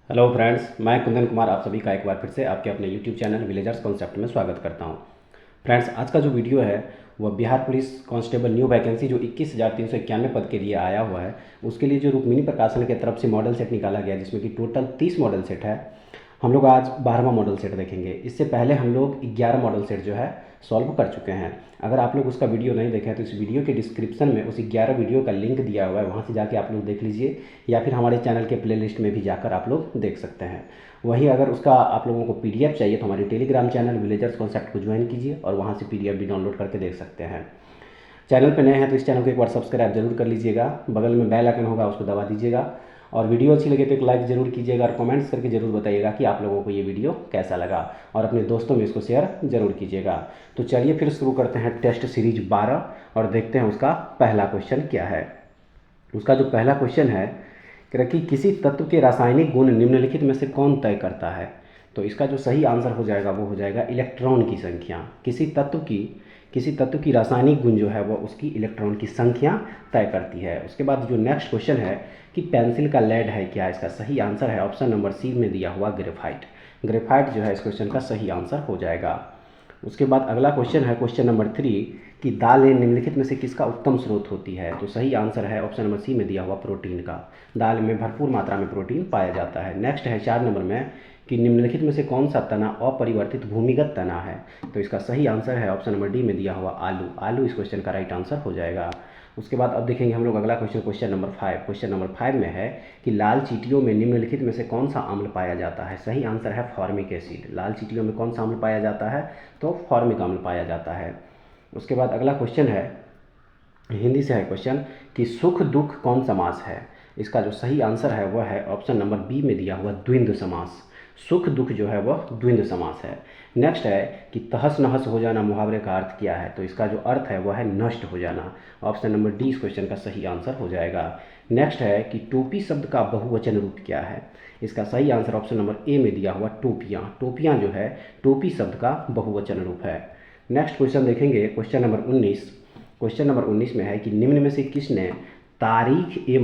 Hello friends, मैं कुंदन कुमार आप सभी का एक बार फिर से आपके अपने यूट्यूब चैनल विलेजर्स कॉन्सेप्ट में स्वागत करता हूं। फ्रेंड्स, आज का जो वीडियो है वह Bihar police constable new vacancy जो 21,391 पद के लिए आया हुआ है, उसके लिए जो रुक्मिणी प्रकाशन की तरफ से मॉडल सेट निकाला गया, जिसमें कि टोटल 30 मॉडल सेट है। हम लोग आज 12वां मॉडल सेट देखेंगे। इससे पहले हम लोग 11 मॉडल सेट जो है सॉल्व कर चुके हैं। अगर आप लोग उसका वीडियो नहीं देखे हैं तो इस वीडियो के डिस्क्रिप्शन में उस 11 वीडियो का लिंक दिया हुआ है, वहाँ से जाके आप लोग देख लीजिए, या फिर हमारे चैनल के प्लेलिस्ट में भी जाकर आप लोग देख सकते हैं। वहीं अगर उसका आप लोगों को पीडीएफ चाहिए तो हमारे टेलीग्राम चैनल विलेजर्स कॉन्सेप्ट को ज्वाइन कीजिए और वहाँ से पीडीएफ भी डाउनलोड करके देख सकते हैं। चैनल पर नए हैं तो इस चैनल को एक बार सब्सक्राइब जरूर कर लीजिएगा, बगल में बेल आइकन होगा उसको दबा दीजिएगा, और वीडियो अच्छी लगे तो एक लाइक ज़रूर कीजिएगा और कमेंट्स करके ज़रूर बताइएगा कि आप लोगों को ये वीडियो कैसा लगा, और अपने दोस्तों में इसको शेयर ज़रूर कीजिएगा। तो चलिए फिर शुरू करते हैं टेस्ट सीरीज 12 और देखते हैं उसका पहला क्वेश्चन क्या है। उसका जो पहला क्वेश्चन है कि किसी तत्व के रासायनिक गुण निम्नलिखित में से कौन तय करता है। तो इसका जो सही आंसर हो जाएगा वो हो जाएगा इलेक्ट्रॉन की संख्या। किसी तत्व की रासायनिक गुण जो है वो उसकी इलेक्ट्रॉन की संख्या तय करती है। उसके बाद जो नेक्स्ट क्वेश्चन है कि पेंसिल का लेड है क्या। इसका सही आंसर है ऑप्शन नंबर सी में दिया हुआ ग्रेफाइट। ग्रेफाइट जो है इस क्वेश्चन का सही आंसर हो जाएगा। उसके बाद अगला क्वेश्चन है क्वेश्चन नंबर 3 कि दालें निम्नलिखित में से किसका उत्तम स्रोत होती है। तो सही आंसर है ऑप्शन नंबर सी में दिया हुआ प्रोटीन का। दाल में भरपूर मात्रा में प्रोटीन पाया जाता है। नेक्स्ट है 4 नंबर में कि निम्नलिखित में से कौन सा तना अपरिवर्तित भूमिगत तना है। तो इसका सही आंसर है ऑप्शन नंबर डी में दिया हुआ आलू। आलू इस क्वेश्चन का राइट आंसर हो जाएगा। उसके बाद अब देखेंगे हम लोग अगला question, question number 5। Question number 5 में है कि लाल चींटियों में निम्नलिखित में से कौन सा अम्ल पाया जाता है। सही आंसर है फॉर्मिक एसिड। लाल चींटियों में कौन सा अम्ल पाया जाता है, तो फॉर्मिक अम्ल पाया जाता है। उसके बाद अगला क्वेश्चन है, हिंदी से है क्वेश्चन कि सुख दुख कौन समास है। इसका जो सही आंसर है वह है ऑप्शन नंबर बी में दिया हुआ द्विंद समास। सुख दुख जो है वह द्विंद समास है। नेक्स्ट है कि तहस नहस हो जाना मुहावरे का अर्थ क्या है। तो इसका जो अर्थ है वह है नष्ट हो जाना। ऑप्शन नंबर डी इस क्वेश्चन का सही आंसर हो जाएगा। नेक्स्ट है कि टोपी शब्द का बहुवचन रूप क्या है। इसका सही आंसर ऑप्शन नंबर ए में दिया हुआ टोपियाँ। टोपियाँ जो है टोपी शब्द का बहुवचन रूप है। नेक्स्ट क्वेश्चन देखेंगे क्वेश्चन नंबर 19। क्वेश्चन नंबर 19 में है कि निम्न में से किसने तारीख ए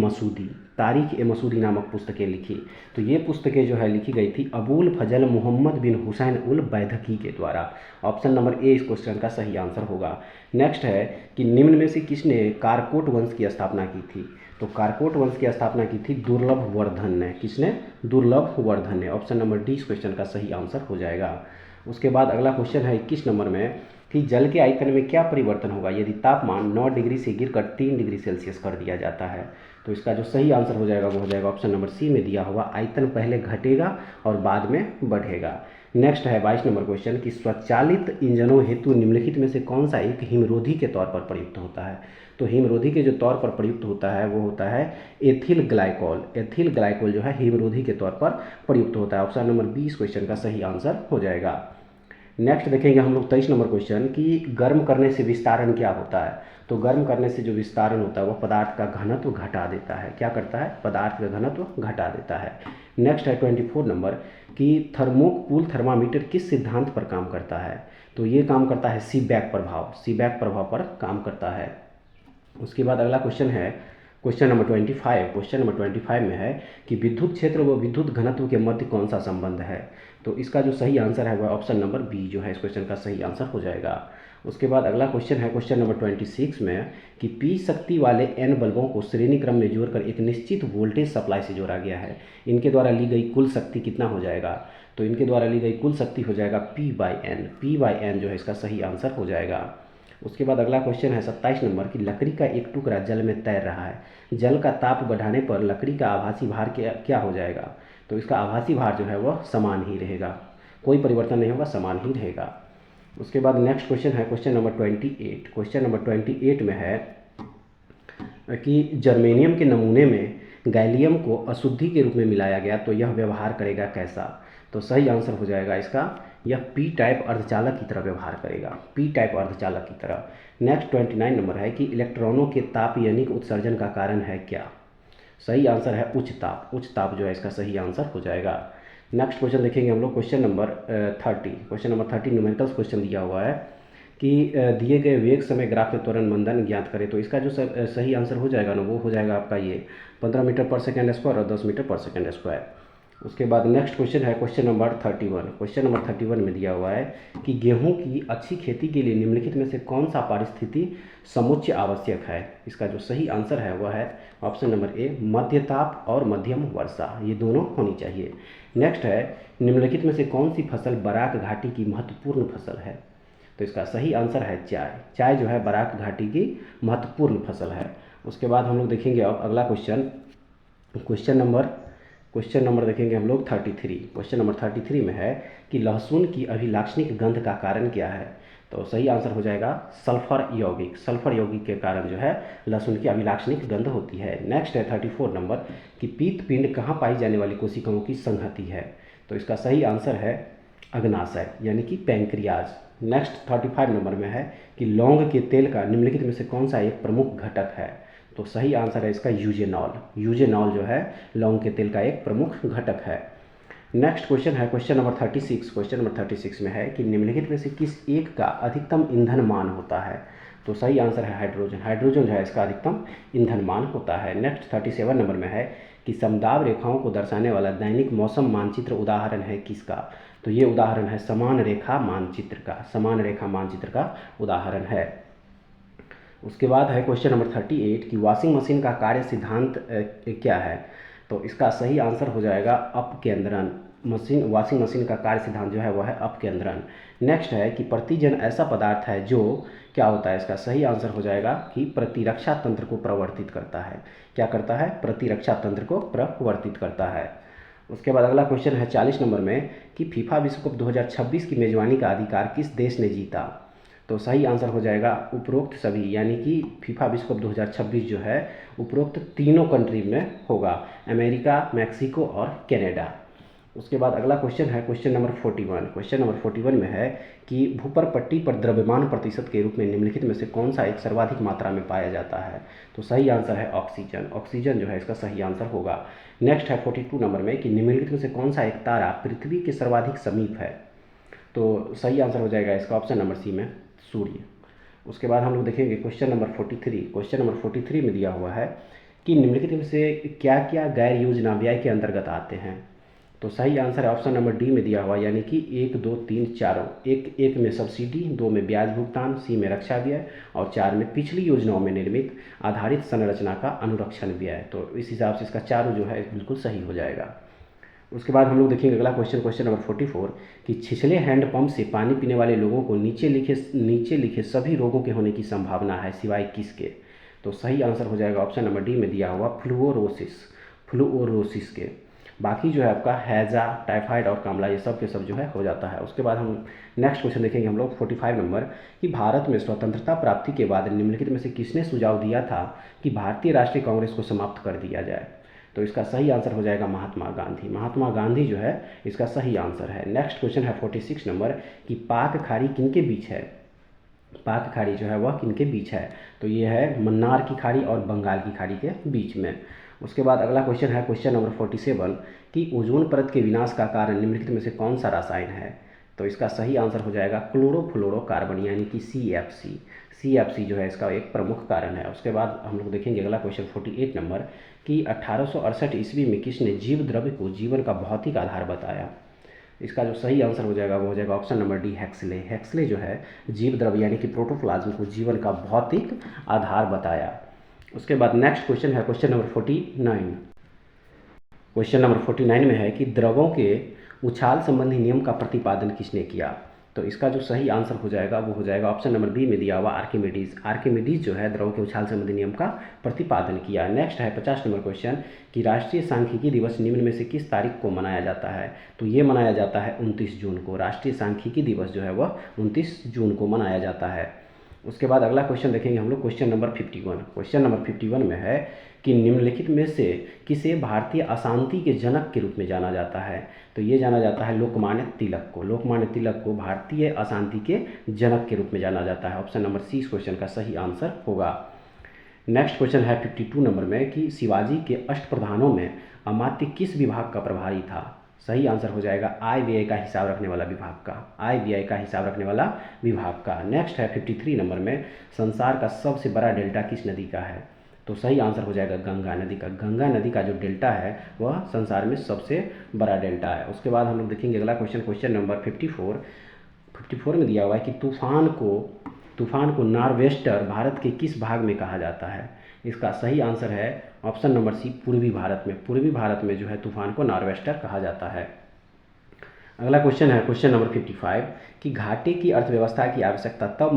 मसूदी नामक पुस्तकें लिखी। तो ये पुस्तकें जो है लिखी गई थी अबुल फजल मोहम्मद बिन हुसैन उल बैधकी के द्वारा। ऑप्शन नंबर ए इस क्वेश्चन का सही आंसर होगा। नेक्स्ट है कि निम्न में से किसने कारकोट वंश की स्थापना की थी। तो कारकोट वंश की स्थापना की थी दुर्लभ वर्धन ने। किसने? दुर्लभ वर्धन ने। ऑप्शन नंबर डी इस क्वेश्चन का सही आंसर हो जाएगा। उसके बाद अगला क्वेश्चन है 21 नंबर में कि जल के आयतन में क्या परिवर्तन होगा यदि तापमान 9 डिग्री से गिरकर 3 डिग्री सेल्सियस कर दिया जाता है। तो इसका जो सही आंसर हो जाएगा वो हो जाएगा ऑप्शन नंबर सी में दिया हुआ आयतन पहले घटेगा और बाद में बढ़ेगा। नेक्स्ट है 22 नंबर क्वेश्चन कि स्वचालित इंजनों हेतु निम्नलिखित में से कौन सा एक हिमरोधी के तौर पर प्रयुक्त होता है। तो हिमरोधी के जो तौर पर प्रयुक्त होता है वो होता है एथिल ग्लाइकोल। एथिल ग्लाइकोल जो है हिमरोधी के तौर पर प्रयुक्त होता है। ऑप्शन नंबर बी इस क्वेश्चन का सही आंसर हो जाएगा। नेक्स्ट देखेंगे हम लोग 23 नंबर क्वेश्चन कि गर्म करने से विस्तारण क्या होता है। तो गर्म करने से जो विस्तारण होता है वह पदार्थ का घनत्व घटा देता है। क्या करता है? पदार्थ का घनत्व घटा देता है। नेक्स्ट है 24 नंबर कि थर्मोकूल थर्मामीटर किस सिद्धांत पर काम करता है। तो ये काम करता है सीबैक प्रभाव। सीबैक प्रभाव पर काम करता है। उसके बाद अगला क्वेश्चन है क्वेश्चन नंबर 25। क्वेश्चन नंबर 25 में है कि विद्युत क्षेत्र व विद्युत घनत्व के मध्य कौन सा संबंध है। तो इसका जो सही आंसर है वह ऑप्शन नंबर बी जो है इस क्वेश्चन का सही आंसर हो जाएगा। उसके बाद अगला क्वेश्चन है क्वेश्चन नंबर 26 में कि पी शक्ति वाले एन बल्बों को श्रेणी क्रम में जोड़कर एक निश्चित वोल्टेज सप्लाई से जोड़ा गया है। इनके द्वारा ली गई कुल शक्ति कितना हो जाएगा। तो इनके द्वारा ली गई कुल शक्ति हो जाएगा P by N. P by N जो है इसका सही आंसर हो जाएगा। उसके बाद अगला क्वेश्चन है 27 नंबर कि लकड़ी का एक टुकड़ा जल में तैर रहा है। जल का ताप बढ़ाने पर लकड़ी का आभासी भार क्या हो जाएगा। तो इसका आभासी भार जो है वह समान ही रहेगा, कोई परिवर्तन नहीं होगा, समान ही रहेगा। उसके बाद नेक्स्ट क्वेश्चन है क्वेश्चन नंबर 28। क्वेश्चन नंबर 28 में है कि जर्मेनियम के नमूने में गैलियम को अशुद्धि के रूप में मिलाया गया तो यह व्यवहार करेगा कैसा। तो सही आंसर हो जाएगा इसका यह पी टाइप अर्धचालक की तरह व्यवहार करेगा। पी टाइप अर्धचालक की तरह। नेक्स्ट 29 नंबर है कि इलेक्ट्रॉनों के ताप यानी उत्सर्जन का कारण है क्या। सही आंसर है उच्च ताप। उच्च ताप जो है इसका सही आंसर हो जाएगा। नेक्स्ट क्वेश्चन देखेंगे हम लोग question number 30। Question number 30 numericals question दिया हुआ है कि दिए गए वेग समय ग्राफ में त्वरण मंदन ज्ञात करें। तो इसका जो सही आंसर हो जाएगा ना वो हो जाएगा आपका ये 15 मीटर पर सेकेंड स्क्वायर और 10 मीटर पर सेकेंड स्क्वायर। उसके बाद नेक्स्ट क्वेश्चन है क्वेश्चन नंबर 31। क्वेश्चन नंबर 31 में दिया हुआ है कि गेहूं की अच्छी खेती के लिए निम्नलिखित में से कौन सा पारिस्थिति समुच्चय आवश्यक है। इसका जो सही आंसर है वह है ऑप्शन नंबर ए, मध्य ताप और मध्यम वर्षा, ये दोनों होनी चाहिए। नेक्स्ट है निम्नलिखित में से कौन सी फसल बराक घाटी की महत्वपूर्ण फसल है। तो इसका सही आंसर है चाय। चाय जो है बराक घाटी की महत्वपूर्ण फसल है। उसके बाद हम लोग देखेंगे अब अगला क्वेश्चन नंबर देखेंगे हम लोग 33। क्वेश्चन नंबर 33 में है कि लहसुन की अभिलाक्षणिक गंध का कारण क्या है। तो सही आंसर हो जाएगा सल्फर यौगिक। सल्फर यौगिक के कारण जो है लहसुन की अभिलाक्षणिक गंध होती है। नेक्स्ट है 34 नंबर कि पीत पिंड कहाँ पाई जाने वाली कोशिकाओं की संहति है। तो इसका सही आंसर है अग्नाशय यानी कि पैंक्रियाज। नेक्स्ट 35 नंबर में है कि लौंग के तेल का निम्नलिखित में से कौन सा एक प्रमुख घटक है। तो सही आंसर है इसका यूजेनॉल। यूजेनॉल जो है लौंग के तेल का एक प्रमुख घटक है। नेक्स्ट क्वेश्चन है क्वेश्चन नंबर 36। क्वेश्चन नंबर 36 में है कि निम्नलिखित में से किस एक का अधिकतम ईंधन मान होता है। तो सही आंसर है हाइड्रोजन। हाइड्रोजन जो है इसका अधिकतम ईंधन मान होता है। नेक्स्ट 37 नंबर में है कि समदाब रेखाओं को दर्शाने वाला दैनिक मौसम मानचित्र उदाहरण है किसका। तो ये उदाहरण है समान रेखा मानचित्र का। समान रेखा मानचित्र का उदाहरण है। उसके बाद है क्वेश्चन नंबर 38 कि वॉशिंग मशीन का कार्य सिद्धांत क्या है। तो इसका सही आंसर हो जाएगा अपकेंद्रन। वॉशिंग मशीन का कार्य सिद्धांत जो है वह है अपकेंद्रन। नेक्स्ट है कि प्रतिजन ऐसा पदार्थ है जो क्या होता है। इसका सही आंसर हो जाएगा कि प्रतिरक्षा तंत्र को प्रवर्तित करता है। क्या करता है, प्रतिरक्षा तंत्र को प्रवर्तित करता है। उसके बाद अगला क्वेश्चन है 40 नंबर में कि फीफा विश्व कप 2026 की मेजबानी का अधिकार किस देश ने जीता। तो सही आंसर हो जाएगा उपरोक्त सभी, यानी कि फीफा विश्व कप 2026 जो है उपरोक्त तीनों कंट्री में होगा, अमेरिका, मैक्सिको और कनाडा। उसके बाद अगला क्वेश्चन है क्वेश्चन नंबर 41। क्वेश्चन नंबर 41 में है कि भूपर पट्टी पर द्रव्यमान प्रतिशत के रूप में निम्नलिखित में से कौन सा एक सर्वाधिक मात्रा में पाया जाता है। तो सही आंसर है ऑक्सीजन। ऑक्सीजन जो है इसका सही आंसर होगा। नेक्स्ट है 42 नंबर में कि निम्नलिखित में से कौन सा एक तारा पृथ्वी के सर्वाधिक समीप है। तो सही आंसर हो जाएगा इसका ऑप्शन नंबर सी में सूर्य। उसके बाद हम लोग देखेंगे क्वेश्चन नंबर 43। क्वेश्चन नंबर 43 में दिया हुआ है कि निम्नलिखित में से क्या क्या गैर योजना व्यय के अंतर्गत आते हैं। तो सही आंसर है ऑप्शन नंबर डी में दिया हुआ, यानी कि 1, 2, 3, चारों। एक में सब्सिडी, 2 में ब्याज भुगतान, सी में रक्षा व्यय और 4 में पिछली योजनाओं में निर्मित आधारित संरचना का अनुरक्षण व्यय। तो इस हिसाब से इसका चारों जो है बिल्कुल सही हो जाएगा। उसके बाद हम लोग देखेंगे अगला क्वेश्चन नंबर 44 कि छिछले हैंडपंप से पानी पीने वाले लोगों को नीचे लिखे सभी रोगों के होने की संभावना है सिवाय किसके। तो सही आंसर हो जाएगा ऑप्शन नंबर डी में दिया हुआ फ्लूओरोसिस के। बाकी जो है आपका हैजा, टाइफाइड और कामला ये सब के सब जो है हो जाता है। उसके बाद हम नेक्स्ट क्वेश्चन देखेंगे हम लोग 45 नंबर कि भारत में स्वतंत्रता प्राप्ति के बाद निम्नलिखित में से किसने सुझाव दिया था कि भारतीय राष्ट्रीय कांग्रेस को समाप्त कर दिया जाए। तो इसका सही आंसर हो जाएगा महात्मा गांधी। महात्मा गांधी जो है इसका सही आंसर है। नेक्स्ट क्वेश्चन है 46 नंबर कि पाक खाड़ी किनके बीच है। पाक खाड़ी जो है वह किनके बीच है। तो ये है मन्नार की खाड़ी और बंगाल की खाड़ी के बीच में। उसके बाद अगला क्वेश्चन है क्वेश्चन नंबर 47 कि ओजोन परत के विनाश का कारण निम्नलिखित में से कौन सा रसायन है। तो इसका सही आंसर हो जाएगा क्लोरोफ्लोरोकार्बन यानी कि CFC। CFC जो है इसका एक प्रमुख कारण है। उसके बाद हम लोग देखेंगे अगला क्वेश्चन 48 नंबर कि 1868 ईस्वी में किसने जीव द्रव्य को जीवन का भौतिक आधार बताया। इसका जो सही आंसर हो जाएगा वो हो जाएगा ऑप्शन नंबर डी हेक्सले। हेक्सले जो है जीव द्रव्य यानी कि प्रोटोप्लाज्म को जीवन का भौतिक आधार बताया। उसके बाद नेक्स्ट क्वेश्चन है क्वेश्चन नंबर 49। क्वेश्चन नंबर 49 में है कि द्रवों के उछाल संबंधी नियम का प्रतिपादन किसने किया। तो इसका जो सही आंसर हो जाएगा वो हो जाएगा ऑप्शन नंबर बी में दिया हुआ आर्किमिडीज। आर्किमिडीज जो है द्रव के उछाल संबंधी नियम का प्रतिपादन किया। नेक्स्ट है 50 नंबर क्वेश्चन कि राष्ट्रीय सांख्यिकी दिवस निम्न में से किस तारीख को मनाया जाता है। तो ये मनाया जाता है 29 जून को। राष्ट्रीय सांख्यिकी दिवस जो है वह 29 जून को मनाया जाता है। उसके बाद अगला क्वेश्चन देखेंगे हम लोग क्वेश्चन नंबर 51। क्वेश्चन नंबर 51 में है कि निम्नलिखित में से किसे भारतीय अशांति के जनक के रूप में जाना जाता है। तो ये जाना जाता है लोकमान्य तिलक को। लोकमान्य तिलक को भारतीय अशांति के जनक के रूप में जाना जाता है। ऑप्शन नंबर सी इस क्वेश्चन का सही आंसर होगा। नेक्स्ट क्वेश्चन है 52 नंबर में कि शिवाजी के अष्टप्रधानों में अमात्य किस विभाग का प्रभारी था। सही आंसर हो जाएगा आय व्यय का हिसाब रखने वाला विभाग का। आय व्यय का हिसाब रखने वाला विभाग का। नेक्स्ट है 53 नंबर में संसार का सबसे बड़ा डेल्टा किस नदी का है। तो सही आंसर हो जाएगा गंगा नदी का। गंगा नदी का जो डेल्टा है वह संसार में सबसे बड़ा डेल्टा है। उसके बाद हम लोग देखेंगे अगला क्वेश्चन, क्वेश्चन नंबर 54 में दिया हुआ है कि तूफान को नॉर्वेस्टर भारत के किस भाग में कहा जाता है। इसका सही आंसर है ऑप्शन नंबर सी, पूर्वी भारत में। पूर्वी भारत में जो है तूफान को नॉर्वेस्टर कहा जाता है। अगला क्वेश्चन है क्वेश्चन नंबर 55 कि घाटे की अर्थव्यवस्था की आवश्यकता तब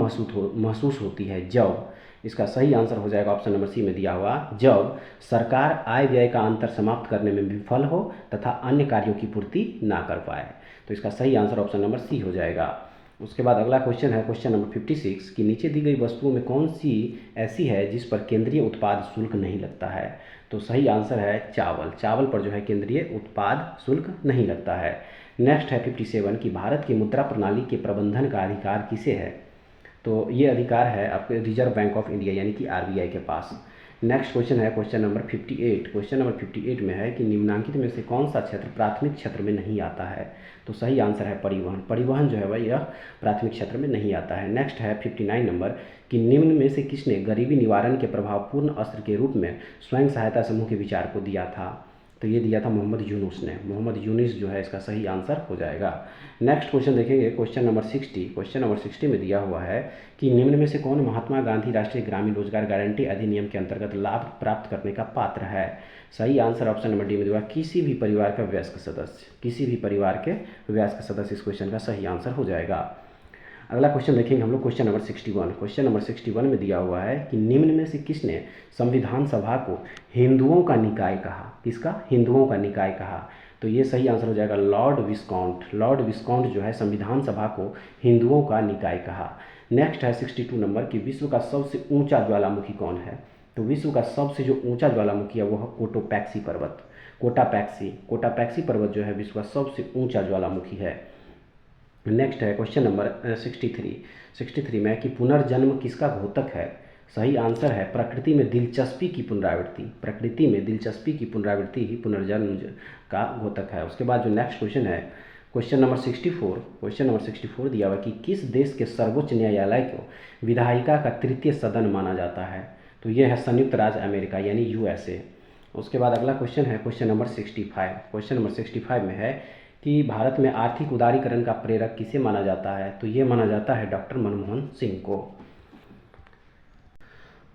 महसूस होती है जब, इसका सही आंसर हो जाएगा ऑप्शन नंबर सी में दिया हुआ, जब सरकार आय व्यय का अंतर समाप्त करने में विफल हो तथा अन्य कार्यों की पूर्ति ना कर पाए। तो इसका सही आंसर ऑप्शन नंबर सी हो जाएगा। उसके बाद अगला क्वेश्चन है क्वेश्चन नंबर 56 कि नीचे दी गई वस्तुओं में कौन सी ऐसी है जिस पर केंद्रीय उत्पाद शुल्क नहीं लगता है। तो सही आंसर है चावल। चावल पर जो है केंद्रीय उत्पाद शुल्क नहीं लगता है। नेक्स्ट है 57 कि भारत की मुद्रा प्रणाली के प्रबंधन का अधिकार किसे है। तो ये अधिकार है आपके रिजर्व बैंक ऑफ इंडिया यानी कि आरबीआई के पास। नेक्स्ट क्वेश्चन है क्वेश्चन नंबर 58। क्वेश्चन नंबर 58 में है कि निम्नलिखित में से कौन सा क्षेत्र प्राथमिक क्षेत्र में नहीं आता है। तो सही आंसर है परिवहन। परिवहन जो है वह यह प्राथमिक क्षेत्र में नहीं आता है। नेक्स्ट है 59 नंबर कि निम्न में से किसने गरीबी निवारण के प्रभावपूर्ण अस्त्र के रूप में स्वयं सहायता समूह के विचार को दिया था। तो ये दिया था मोहम्मद यूनुस ने। मोहम्मद यूनुस जो है इसका सही आंसर हो जाएगा। नेक्स्ट क्वेश्चन देखेंगे क्वेश्चन नंबर 60। क्वेश्चन नंबर 60 में दिया हुआ है कि निम्न में से कौन महात्मा गांधी राष्ट्रीय ग्रामीण रोजगार गारंटी अधिनियम के अंतर्गत लाभ प्राप्त करने का पात्र है। सही आंसर ऑप्शन नंबर डी में दिया, किसी भी परिवार का वयस्क सदस्य। किसी भी परिवार के वयस्क सदस्य इस क्वेश्चन का सही आंसर हो जाएगा। अगला क्वेश्चन देखेंगे हम लोग क्वेश्चन नंबर 61। क्वेश्चन नंबर 61 में दिया हुआ है कि निम्न में से किसने संविधान सभा को हिंदुओं का निकाय कहा। किसका? हिंदुओं का निकाय कहा। तो ये सही आंसर हो जाएगा लॉर्ड विस्काउंट। लॉर्ड विस्काउंट जो है संविधान सभा को हिंदुओं का निकाय कहा। नेक्स्ट है 62 नंबर कि विश्व का सबसे ऊंचा ज्वालामुखी कौन है। तो विश्व का सबसे जो ऊंचा ज्वालामुखी है वो है कोटोपैक्सी पर्वत। कोटापैक्सी पर्वत जो है विश्व का सबसे ऊंचा ज्वालामुखी है। नेक्स्ट है क्वेश्चन नंबर 63 में कि पुनर्जन्म किसका घोतक है। सही आंसर है प्रकृति में दिलचस्पी की पुनरावृत्ति। प्रकृति में दिलचस्पी की पुनरावृत्ति ही पुनर्जन्म का घोतक है। उसके बाद जो नेक्स्ट क्वेश्चन है क्वेश्चन नंबर 64। क्वेश्चन नंबर 64 दिया हुआ कि किस देश के सर्वोच्च न्यायालय को विधायिका का तृतीय सदन माना जाता है। तो ये है संयुक्त राज्य अमेरिका यानी यूएसए। उसके बाद अगला क्वेश्चन है क्वेश्चन नंबर 65। क्वेश्चन नंबर 65 में है कि भारत में आर्थिक उदारीकरण का प्रेरक किसे माना जाता है। तो ये माना जाता है डॉक्टर मनमोहन सिंह को।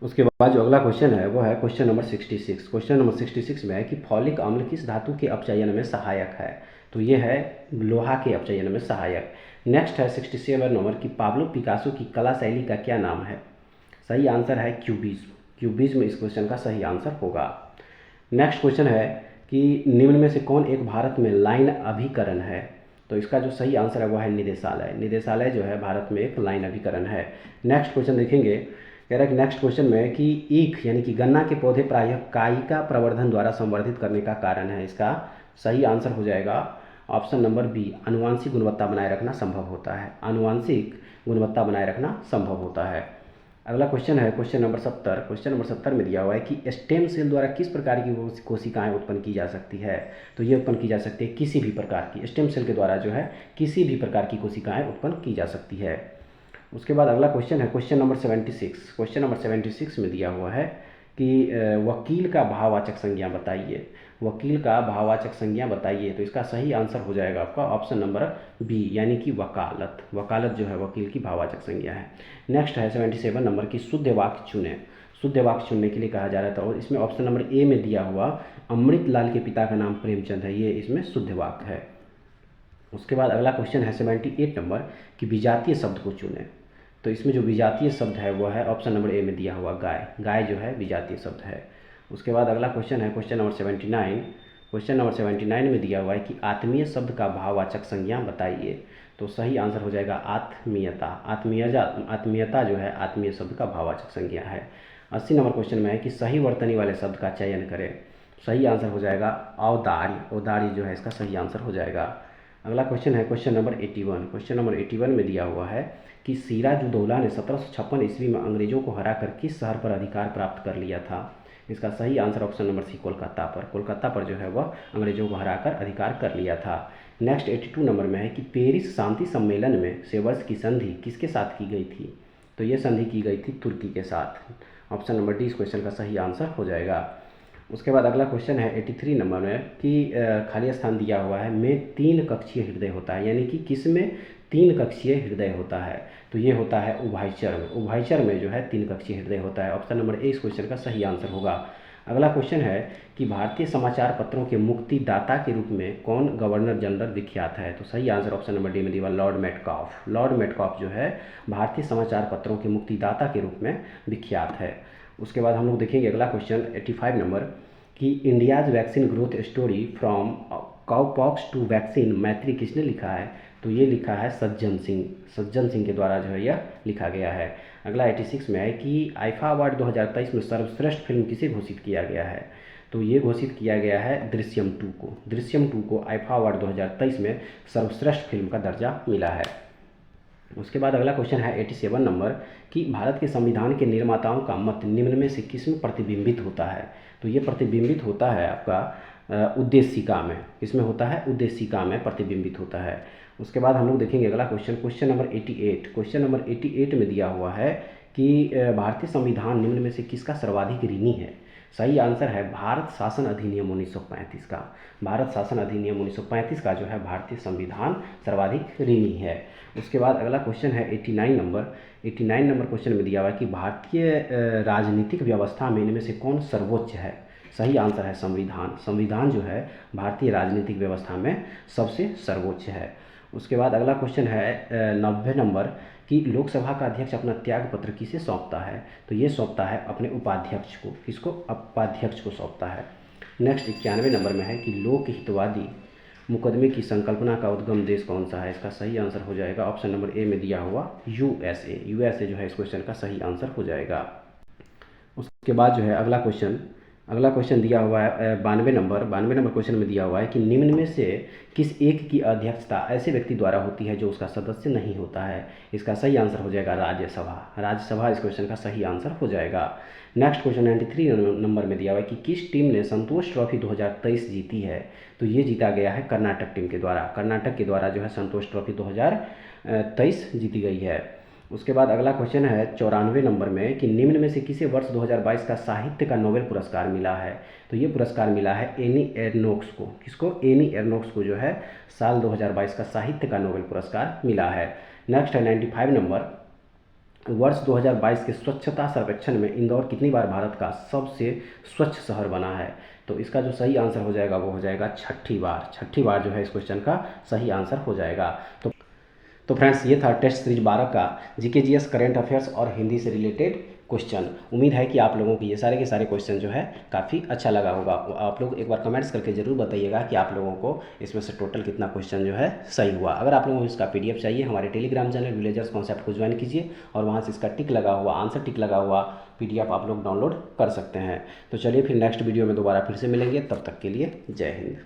उसके बाद जो अगला क्वेश्चन है वो है क्वेश्चन नंबर 66। क्वेश्चन नंबर 66 में है कि फॉलिक अम्ल किस धातु के अपचयन में सहायक है। तो ये है लोहा के अपचयन में सहायक। नेक्स्ट है 67 नंबर कि पाब्लो पिकासो की कला शैली का क्या नाम है। सही आंसर है क्यूबिज्म। क्यूबिज्म इस क्वेश्चन का सही आंसर होगा। नेक्स्ट क्वेश्चन है कि निम्न में से कौन एक भारत में लाइन अभिकरण है। तो इसका जो सही आंसर है वो है निदेशालय। निदेशालय जो है भारत में एक लाइन अभिकरण है। नेक्स्ट क्वेश्चन देखेंगे, कह रहा है कि नेक्स्ट क्वेश्चन में है कि ईख यानी कि गन्ना के पौधे प्रायः कायिका प्रवर्धन द्वारा संवर्धित करने का कारण है। इसका सही आंसर हो जाएगा ऑप्शन नंबर बी, आनुवांशिक गुणवत्ता बनाए रखना संभव होता है। आनुवांशिक गुणवत्ता बनाए रखना संभव होता है। अगला क्वेश्चन है क्वेश्चन नंबर 70। क्वेश्चन नंबर 70 में दिया हुआ है कि स्टेम सेल द्वारा किस प्रकार की कोशिकाएं उत्पन्न की जा सकती है। तो ये उत्पन्न की जा सकती है किसी भी प्रकार की, स्टेम सेल के द्वारा जो है किसी भी प्रकार की कोशिकाएं उत्पन्न की जा सकती है। उसके बाद अगला क्वेश्चन है क्वेश्चन नंबर 76। क्वेश्चन नंबर 76 में दिया हुआ है कि वकील का भाववाचक संज्ञा बताइए। वकील का भाववाचक संज्ञा बताइए। तो इसका सही आंसर हो जाएगा आपका ऑप्शन नंबर बी यानी कि वकालत। वकालत जो है वकील की भाववाचक संज्ञा है। नेक्स्ट है 77 नंबर की शुद्ध वाक्य चुने। शुद्ध वाक्य चुनने के लिए कहा जा रहा था और इसमें ऑप्शन नंबर ए में दिया हुआ अमृतलाल के पिता का नाम प्रेमचंद है, ये इसमें शुद्ध वाक्य है। उसके बाद अगला क्वेश्चन है 78 नंबर कि विजातीय शब्द को चुने। तो इसमें जो विजातीय शब्द है वो है ऑप्शन नंबर ए में दिया हुआ गाय। गाय जो है विजातीय शब्द है। उसके बाद अगला क्वेश्चन है क्वेश्चन नंबर 79। क्वेश्चन नंबर 79 में दिया हुआ है कि आत्मीय शब्द का भाववाचक संज्ञा बताइए। तो सही आंसर हो जाएगा आत्मीयता। आत्मीयता जो है आत्मीय शब्द का भाववाचक संज्ञा है। 80 नंबर क्वेश्चन में है कि सही वर्तनी वाले शब्द का चयन करें। सही आंसर हो जाएगा औदार्य। औदार्य जो है इसका सही आंसर हो जाएगा। अगला क्वेश्चन है क्वेश्चन नंबर 81। क्वेश्चन नंबर 81 में दिया हुआ है कि सिराजुद्दौला ने 1756 ईस्वी में अंग्रेजों को हराकर किस शहर पर अधिकार प्राप्त कर लिया था। इसका सही answer option number C Kolkata पर। कोलकाता पर जो है वह अंग्रेजों को हराकर अधिकार कर लिया था। नेक्स्ट 82 नंबर में है कि पेरिस शांति सम्मेलन में सेवर्स की संधि किसके साथ की गई थी। तो ये संधि की गई थी तुर्की के साथ। ऑप्शन नंबर डी इस क्वेश्चन का सही आंसर हो जाएगा। उसके बाद अगला क्वेश्चन है 83 नंबर में कि खाली स्थान दिया हुआ है में 3 कक्षीय हृदय होता है, यानी कि किस में 3 कक्षीय हृदय होता है, तो ये होता है उभयचर में। उभयचर में जो है 3 कक्षीय हृदय होता है। ऑप्शन नंबर ए इस क्वेश्चन का सही आंसर होगा। अगला क्वेश्चन है कि भारतीय समाचार पत्रों के मुक्तिदाता के रूप में कौन गवर्नर जनरल विख्यात है, तो सही आंसर ऑप्शन नंबर डी में दिया लॉर्ड मेटकॉफ। लॉर्ड मेटकॉफ जो है भारतीय समाचार पत्रों के मुक्तिदाता के रूप में विख्यात है। उसके बाद हम लोग देखेंगे अगला क्वेश्चन 85 नंबर कि India's vaccine growth story from cowpox to vaccine Maitri किसने लिखा है, तो ये लिखा है सज्जन सिंह। सज्जन सिंह के द्वारा जो है यह लिखा गया है। अगला 86 में है कि आईफा अवार्ड 2023 में सर्वश्रेष्ठ फिल्म किसे घोषित किया गया है, तो ये घोषित किया गया है दृश्यम 2 को। दृश्यम 2 को आईफा अवार्ड 2023 में सर्वश्रेष्ठ फिल्म का दर्जा मिला है। उसके बाद अगला क्वेश्चन है 87 नंबर कि भारत के संविधान के निर्माताओं का मत निम्न में से किस में प्रतिबिंबित होता है, तो ये प्रतिबिंबित होता है आपका उद्देशिका में। इसमें होता है उद्देशिका में प्रतिबिंबित होता है। उसके बाद हम लोग देखेंगे अगला question, question number 88। Question number 88 में दिया हुआ है कि भारतीय संविधान निम्न में से किसका सर्वाधिक ऋणी है। सही आंसर है भारत शासन अधिनियम 1935 का। भारत शासन अधिनियम 1935 का जो है भारतीय संविधान सर्वाधिक ऋणी है। उसके बाद अगला क्वेश्चन है 89 नंबर। 89 नंबर क्वेश्चन में दिया हुआ है कि भारतीय राजनीतिक व्यवस्था में इनमें से कौन सर्वोच्च है। सही आंसर है संविधान। संविधान जो है भारतीय राजनीतिक व्यवस्था में सबसे सर्वोच्च है। उसके बाद अगला क्वेश्चन है 90 नंबर कि लोकसभा का अध्यक्ष अपना त्याग पत्र किसे सौंपता है, तो ये सौंपता है अपने उपाध्यक्ष को। किसको? उपाध्यक्ष को सौंपता है। नेक्स्ट 91 नंबर में है कि लोकहितवादी मुकदमे की संकल्पना का उद्गम देश कौन सा है, इसका सही आंसर हो जाएगा ऑप्शन नंबर ए में दिया हुआ यूएसए। यूएसए जो है इस क्वेश्चन का सही आंसर हो जाएगा। उसके बाद जो है अगला क्वेश्चन दिया हुआ है 92 नंबर क्वेश्चन में दिया हुआ है कि निम्न में से किस एक की अध्यक्षता ऐसे व्यक्ति द्वारा होती है जो उसका सदस्य नहीं होता है। इसका सही आंसर हो जाएगा राज्यसभा। राज्यसभा इस क्वेश्चन का सही आंसर हो जाएगा। नेक्स्ट क्वेश्चन 93 नंबर में दिया हुआ है कि किस टीम ने संतोष ट्रॉफी 2023 जीती है, तो ये जीता गया है कर्नाटक टीम के द्वारा। कर्नाटक के द्वारा जो है संतोष ट्रॉफी 2023 जीती गई है। उसके बाद अगला क्वेश्चन है 94 नंबर में कि निम्न में से किसे वर्ष 2022 का साहित्य का नोबेल पुरस्कार मिला है, तो ये पुरस्कार मिला है एनी एर्नोक्स को। किसको? एनी एर्नोक्स को जो है साल 2022 का साहित्य का नोबेल पुरस्कार मिला है। नेक्स्ट है 95 नंबर, वर्ष 2022 के स्वच्छता सर्वेक्षण में इंदौर कितनी बार भारत का सबसे स्वच्छ शहर बना है, तो इसका जो सही आंसर हो जाएगा वो हो जाएगा 6ठी बार। 6ठी बार जो है इस क्वेश्चन का सही आंसर हो जाएगा। तो फ्रेंड्स ये था टेस्ट सीरीज 12 का जीके जीएस करंट अफेयर्स और हिंदी से रिलेटेड क्वेश्चन। उम्मीद है कि आप लोगों को ये सारे के सारे क्वेश्चन जो है काफ़ी अच्छा लगा होगा। आप लोग एक बार कमेंट्स करके ज़रूर बताइएगा कि आप लोगों को इसमें से टोटल कितना क्वेश्चन जो है सही हुआ। अगर आप लोगों को इसका पीडीएफ चाहिए हमारे टेलीग्राम चैनल विलेजर्स कॉन्सेप्ट को ज्वाइन कीजिए और वहाँ से इसका टिक लगा हुआ आंसर टिक लगा हुआ पीडीएफ आप लोग डाउनलोड कर सकते हैं। तो चलिए फिर नेक्स्ट वीडियो में दोबारा फिर से मिलेंगे, तब तक के लिए जय हिंद।